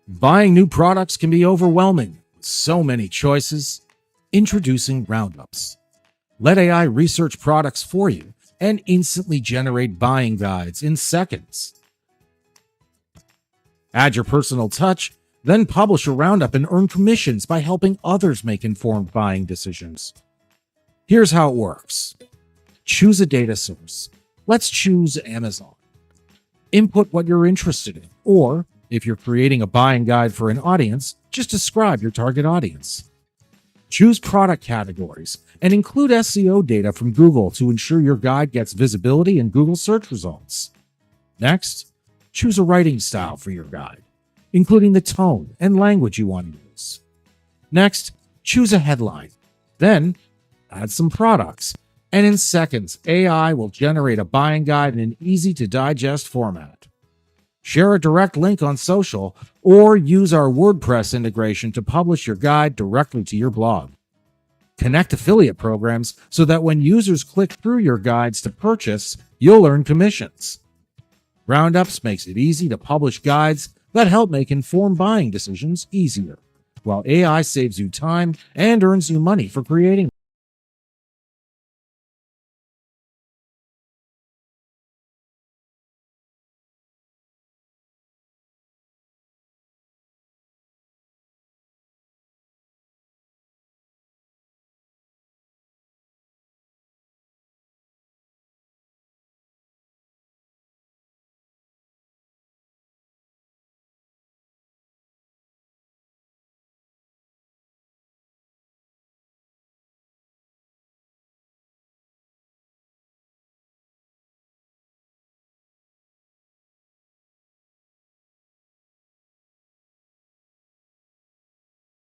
Buying new products can be overwhelming with so many choices. Introducing Roundups. Let AI research products for you and instantly generate buying guides in seconds. Add your personal touch, then publish a roundup and earn commissions by helping others make informed buying decisions. Here's how it works. Choose a data source. Let's choose Amazon. Input what you're interested in, or if you're creating a buying guide for an audience, just describe your target audience. Choose product categories and include SEO data from Google to ensure your guide gets visibility in Google search results. Next, choose a writing style for your guide, including the tone and language you want to use. Next, choose a headline. Then, add some products, and in seconds, AI will generate a buying guide in an easy-to-digest format. Share a direct link on social, or use our WordPress integration to publish your guide directly to your blog. Connect affiliate programs so that when users click through your guides to purchase, you'll earn commissions. Roundups makes it easy to publish guides that help make informed buying decisions easier, while AI saves you time and earns you money for creating